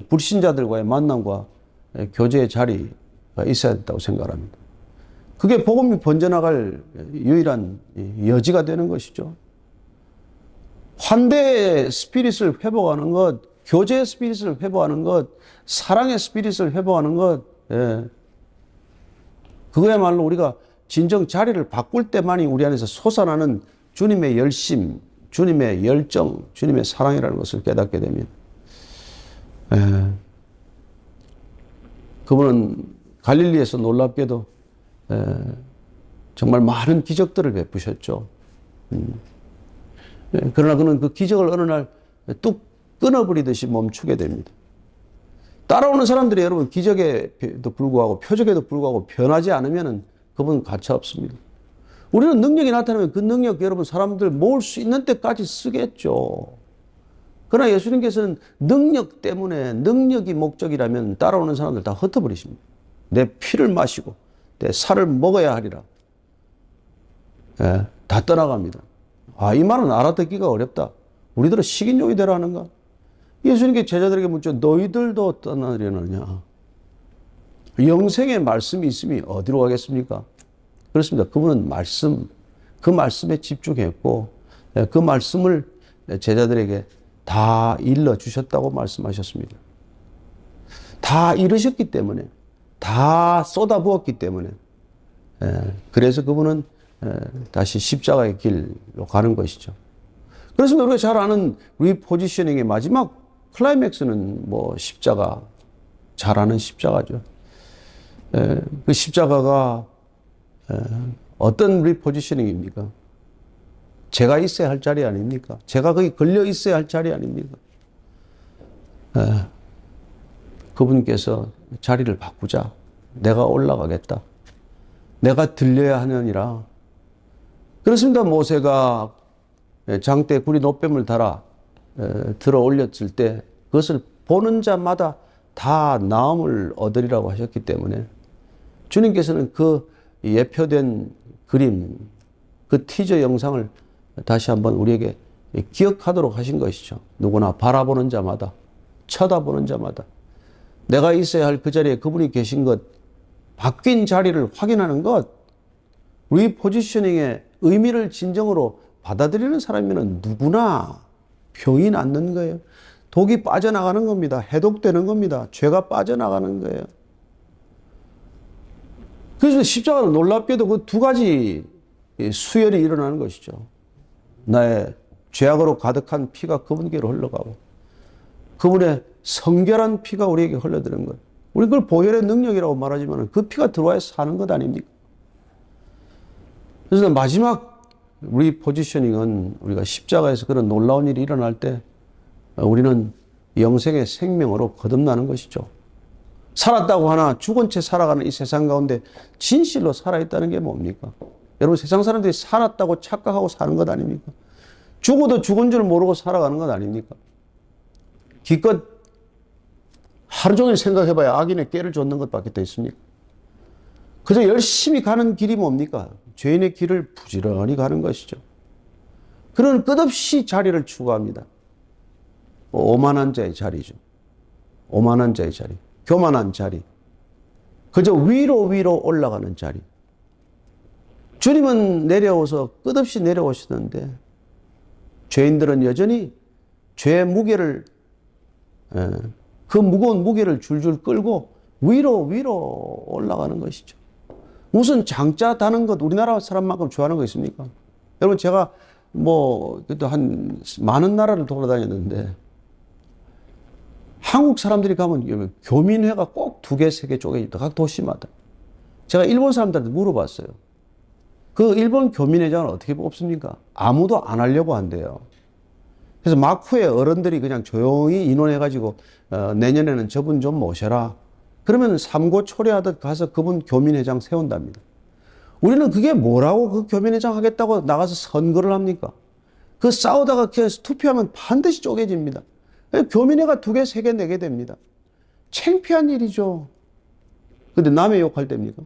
불신자들과의 만남과 교제의 자리가 있어야 된다고 생각합니다. 그게 복음이 번져나갈 유일한 여지가 되는 것이죠. 환대의 스피릿을 회복하는 것, 교제의 스피릿을 회복하는 것, 사랑의 스피릿을 회복하는 것, 그거야말로 우리가 진정 자리를 바꿀 때만이 우리 안에서 솟아나는 주님의 열심, 주님의 열정, 주님의 사랑이라는 것을 깨닫게 됩니다. 그분은 갈릴리에서 놀랍게도 정말 많은 기적들을 베푸셨죠. 그러나 그는 그 기적을 어느 날 뚝 끊어버리듯이 멈추게 됩니다. 따라오는 사람들이 여러분 기적에도 불구하고 표적에도 불구하고 변하지 않으면 그분은 가차 없습니다. 우리는 능력이 나타나면 그 능력 여러분 사람들 모을 수 있는 데까지 쓰겠죠. 그러나 예수님께서는 능력 때문에, 능력이 목적이라면 따라오는 사람들 다 흩어버리십니다. 내 피를 마시고 내 살을 먹어야 하리라. 다 떠나갑니다. 이 말은 알아듣기가 어렵다. 우리들은 식인종이 되라 하는가? 예수님께 제자들에게 묻죠. 너희들도 떠나려느냐? 영생의 말씀이 있으면 어디로 가겠습니까? 그렇습니다. 그분은 그 말씀에 집중했고 그 말씀을 제자들에게 다 일러주셨다고 말씀하셨습니다. 다 이루셨기 때문에, 다 쏟아부었기 때문에, 그래서 그분은 다시 십자가의 길로 가는 것이죠. 그래서 우리가 잘 아는 리포지셔닝의 마지막 클라이맥스는 뭐 십자가, 잘 아는 십자가죠. 그 십자가가 어떤 리포지셔닝입니까? 제가 있어야 할 자리 아닙니까? 제가 거기 걸려 있어야 할 자리 아닙니까? 그분께서 자리를 바꾸자. 내가 올라가겠다. 내가 들려야 하느니라. 그렇습니다. 모세가 장대에 구리 노뱀을 달아 들어 올렸을 때 그것을 보는 자마다 다 나음을 얻으리라고 하셨기 때문에 주님께서는 그 예표된 그림, 그 티저 영상을 다시 한번 우리에게 기억하도록 하신 것이죠. 누구나 바라보는 자마다, 쳐다보는 자마다 내가 있어야 할 그 자리에 그분이 계신 것, 바뀐 자리를 확인하는 것, 리포지셔닝의 의미를 진정으로 받아들이는 사람이면 누구나 병이 낫는 거예요. 독이 빠져나가는 겁니다. 해독되는 겁니다. 죄가 빠져나가는 거예요. 그래서 십자가는 놀랍게도 그 두 가지 수혈이 일어나는 것이죠. 나의 죄악으로 가득한 피가 그분께로 흘러가고 그분의 성결한 피가 우리에게 흘러드는 것. 우리 그걸 보혈의 능력이라고 말하지만 그 피가 들어와야 사는 것 아닙니까? 그래서 마지막 리포지셔닝은 우리가 십자가에서 그런 놀라운 일이 일어날 때 우리는 영생의 생명으로 거듭나는 것이죠. 살았다고 하나 죽은 채 살아가는 이 세상 가운데 진실로 살아있다는 게 뭡니까? 여러분, 세상 사람들이 살았다고 착각하고 사는 것 아닙니까? 죽어도 죽은 줄 모르고 살아가는 것 아닙니까? 기껏 하루 종일 생각해봐야 악인의 꾀를 쫓는 것밖에 더 있습니까? 그저 열심히 가는 길이 뭡니까? 죄인의 길을 부지런히 가는 것이죠. 그런 끝없이 자리를 추구합니다. 오만한 자의 자리죠. 오만한 자의 자리. 교만한 자리. 그저 위로 올라가는 자리. 주님은 내려오서 끝없이 내려오시는데 죄인들은 여전히 죄의 무게를, 그 무거운 무게를 줄줄 끌고 위로 올라가는 것이죠. 무슨 장자 다는 것 우리나라 사람만큼 좋아하는 거 있습니까? 여러분, 제가 그래도 한 많은 나라를 돌아다녔는데 한국 사람들이 가면 교민회가 꼭 2개, 3개 쪼개 있다. 각 도시마다. 제가 일본 사람들한테 물어봤어요. 그 일본 교민회장은 어떻게 뽑습니까? 아무도 안 하려고 한대요. 그래서 막후에 어른들이 그냥 조용히 인원해가지고 내년에는 저분 좀 모셔라. 그러면 삼고초려하듯 가서 그분 교민회장 세운답니다. 우리는 그게 뭐라고 그 교민회장 하겠다고 나가서 선거를 합니까? 그 싸우다가 그냥 투표하면 반드시 쪼개집니다. 교민회가 2개, 3개, 4개 됩니다. 창피한 일이죠. 근데 남의 욕할 때입니까?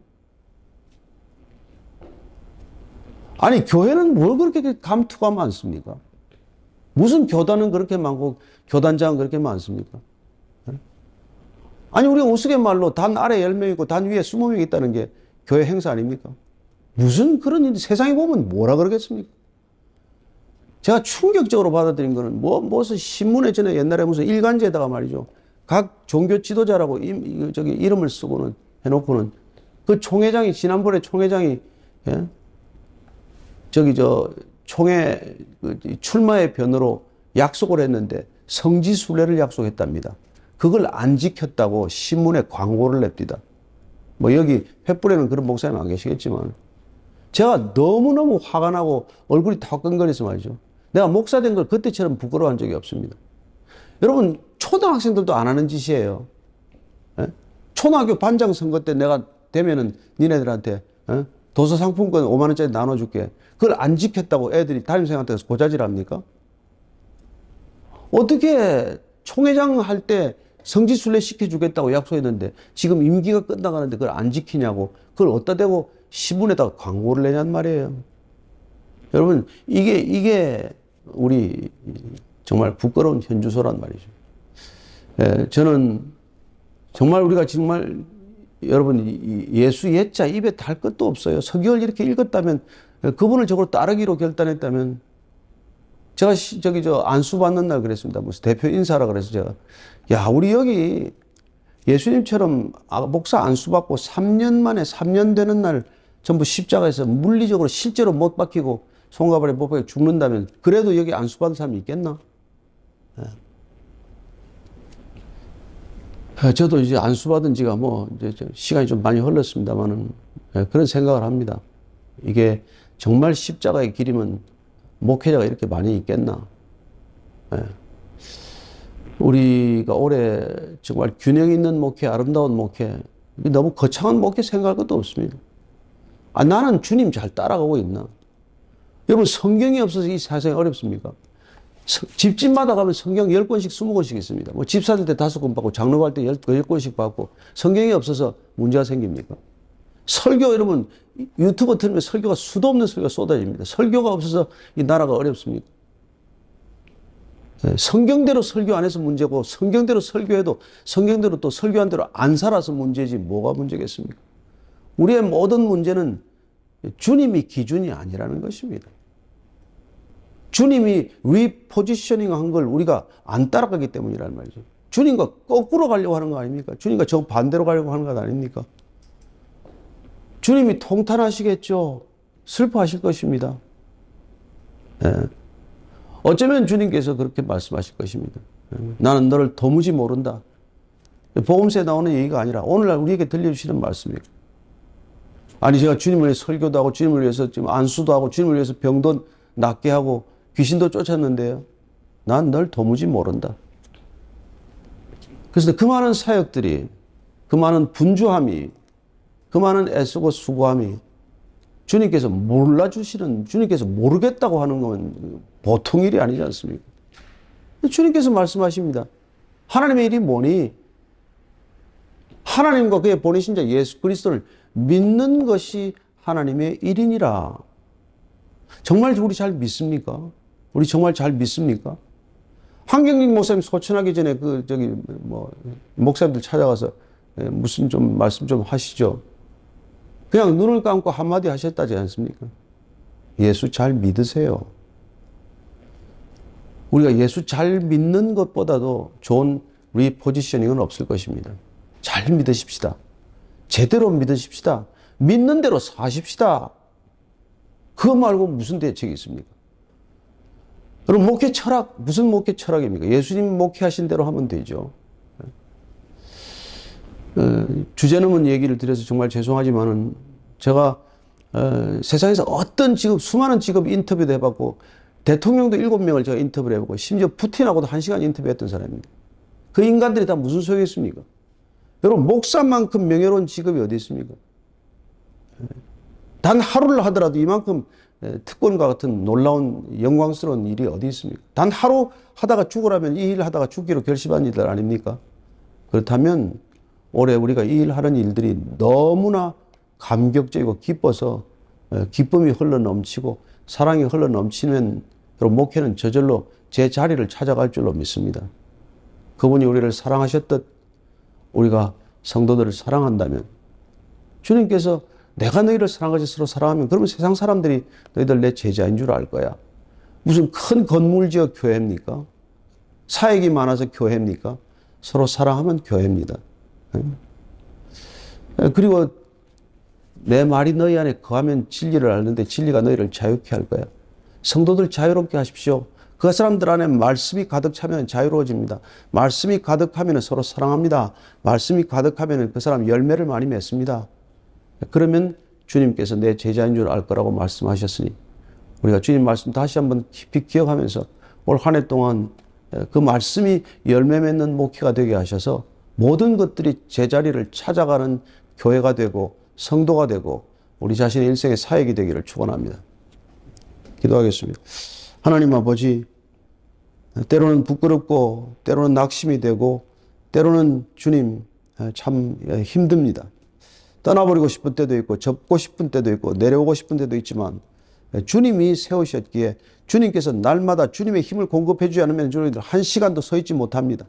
아니, 교회는 뭘 그렇게 감투가 많습니까? 무슨 교단은 그렇게 많고 교단장은 그렇게 많습니까? 아니, 우리가 우스갯말로 단 아래 10명이고 단 위에 20명이 있다는 게 교회 행사 아닙니까? 무슨 그런 일, 세상에 보면 뭐라 그러겠습니까? 제가 충격적으로 받아들인 거는 무슨 신문에 전에 옛날에 무슨 일간지에다가 말이죠. 각 종교 지도자라고 이름을 쓰고는 해놓고는 그 총회장이, 지난번에 총회장이, 총회 출마의 변호로 약속을 했는데 성지순례를 약속했답니다. 그걸 안 지켰다고 신문에 광고를 냅니다. 여기 횃불에는 그런 목사님 안 계시겠지만 제가 너무너무 화가 나고 얼굴이 턱끈거려서 말이죠. 내가 목사 된 걸 그때처럼 부끄러워한 적이 없습니다. 여러분, 초등학생들도 안 하는 짓이에요. 초등학교 반장 선거 때 내가 되면은 니네들한테 도서 상품권 5만 원짜리 나눠줄게. 그걸 안 지켰다고 애들이 담임선생한테 고자질합니까? 어떻게 총회장 할 때 성지순례 시켜주겠다고 약속했는데 지금 임기가 끝나가는데 그걸 안 지키냐고, 그걸 어디다 대고 신문에다가 광고를 내냔 말이에요. 여러분, 이게 우리 정말 부끄러운 현주소란 말이죠. 저는 정말 우리가 정말 여러분 예수 예자 입에 달 것도 없어요. 서기를 이렇게 읽었다면 그분을 저걸 따르기로 결단했다면 제가 저기 안수 받는 날 그랬습니다. 무슨 대표 인사라 그래서 제가 야 우리 여기 예수님처럼 목사 안수 받고 3년 만에 3년 되는 날 전부 십자가에서 물리적으로 실제로 못 박히고 손가발에 못 박히고 죽는다면 그래도 여기 안수 받은 사람이 있겠나? 저도 이제 안수 받은 지가 뭐 이제 시간이 좀 많이 흘렀습니다만은 그런 생각을 합니다. 이게 정말 십자가의 길이면 목회자가 이렇게 많이 있겠나? 우리가 올해 정말 균형 있는 목회, 아름다운 목회, 너무 거창한 목회 생각할 것도 없습니다. 나는 주님 잘 따라가고 있나? 여러분 성경이 없어서 이 세상이 어렵습니까? 집집마다 가면 성경 10권씩 20권씩 있습니다. 뭐 집사들 때 5권 받고 장로할 때 10권씩 받고 성경이 없어서 문제가 생깁니까? 설교 여러분 유튜브 틀면 설교가 수도 없는 설교가 쏟아집니다. 설교가 없어서 이 나라가 어렵습니까? 성경대로 설교 안 해서 문제고 성경대로 설교해도 성경대로 또 설교한 대로 안 살아서 문제지 뭐가 문제겠습니까? 우리의 모든 문제는 주님이 기준이 아니라는 것입니다. 주님이 리포지셔닝 한 걸 우리가 안 따라가기 때문이라는 말이죠. 주님과 거꾸로 가려고 하는 거 아닙니까? 주님과 정반대로 가려고 하는 것 아닙니까? 주님이 통탄하시겠죠. 슬퍼하실 것입니다. 어쩌면 주님께서 그렇게 말씀하실 것입니다. 나는 너를 도무지 모른다. 복음서에 나오는 얘기가 아니라 오늘날 우리에게 들려주시는 말씀이에요. 아니 제가 주님을 위해서 설교도 하고 주님을 위해서 지금 안수도 하고 주님을 위해서 병도 낫게 하고 귀신도 쫓았는데요. 난 널 도무지 모른다. 그래서 그 많은 사역들이 그 많은 분주함이 그 많은 애쓰고 수고함이 주님께서 몰라주시는 주님께서 모르겠다고 하는 건 보통 일이 아니지 않습니까? 주님께서 말씀하십니다. 하나님의 일이 뭐니? 하나님과 그의 보내신 자 예수 그리스도를 믿는 것이 하나님의 일이니라. 정말 우리 잘 믿습니까? 우리 정말 잘 믿습니까? 한경림 목사님 소천하기 전에 목사님들 찾아가서 무슨 좀 말씀 좀 하시죠. 그냥 눈을 감고 한마디 하셨다지 않습니까? 예수 잘 믿으세요. 우리가 예수 잘 믿는 것보다도 좋은 리포지셔닝은 없을 것입니다. 잘 믿으십시다. 제대로 믿으십시다. 믿는 대로 사십시다. 그거 말고 무슨 대책이 있습니까? 그럼 목회 철학, 무슨 목회 철학입니까? 예수님 목회하신 대로 하면 되죠. 주제넘은 얘기를 드려서 정말 죄송하지만은 제가 세상에서 어떤 직업, 수많은 직업 인터뷰도 해봤고 대통령도 7명을 제가 인터뷰를 해보고 심지어 푸틴하고도 1시간 인터뷰했던 사람입니다. 그 인간들이 다 무슨 소용이 있습니까? 여러분 목사만큼 명예로운 직업이 어디 있습니까? 단 하루를 하더라도 이만큼 특권과 같은 놀라운 영광스러운 일이 어디 있습니까? 단 하루 하다가 죽으라면 이 일 하다가 죽기로 결심한 일들 아닙니까? 그렇다면 올해 우리가 이 일 하는 일들이 너무나 감격적이고 기뻐서 기쁨이 흘러넘치고 사랑이 흘러넘치면 그럼 목회는 저절로 제 자리를 찾아갈 줄로 믿습니다. 그분이 우리를 사랑하셨듯 우리가 성도들을 사랑한다면 주님께서 내가 너희를 사랑하지 서로 사랑하면 그러면 세상 사람들이 너희들 내 제자인 줄 알 거야. 무슨 큰 건물 지어 교회입니까? 사역이 많아서 교회입니까? 서로 사랑하면 교회입니다. 그리고 내 말이 너희 안에 거하면 진리를 알는데 진리가 너희를 자유케 할 거야. 성도들 자유롭게 하십시오. 그 사람들 안에 말씀이 가득 차면 자유로워집니다. 말씀이 가득하면 서로 사랑합니다. 말씀이 가득하면 그 사람 열매를 많이 맺습니다. 그러면 주님께서 내 제자인 줄 알 거라고 말씀하셨으니 우리가 주님 말씀 다시 한번 깊이 기억하면서 올 한 해 동안 그 말씀이 열매 맺는 목회가 되게 하셔서 모든 것들이 제자리를 찾아가는 교회가 되고 성도가 되고 우리 자신의 일생의 사역이 되기를 축원합니다. 기도하겠습니다. 하나님 아버지, 때로는 부끄럽고 때로는 낙심이 되고 때로는 주님 참 힘듭니다. 떠나버리고 싶은 때도 있고 접고 싶은 때도 있고 내려오고 싶은 때도 있지만 주님이 세우셨기에 주님께서 날마다 주님의 힘을 공급해 주지 않으면 저희들 한 시간도 서 있지 못합니다.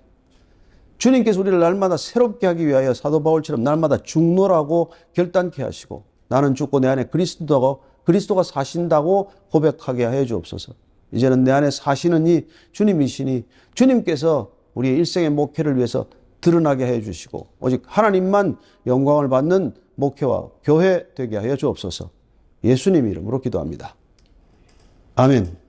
주님께서 우리를 날마다 새롭게 하기 위하여 사도 바울처럼 날마다 죽노라고 결단케 하시고 나는 죽고 내 안에 그리스도가 사신다고 고백하게 하여 주옵소서. 이제는 내 안에 사시는 이 주님이시니 주님께서 우리의 일생의 목회를 위해서 드러나게 하여 주시고 오직 하나님만 영광을 받는 목회와 교회 되게 하여 주옵소서. 예수님 이름으로 기도합니다. 아멘.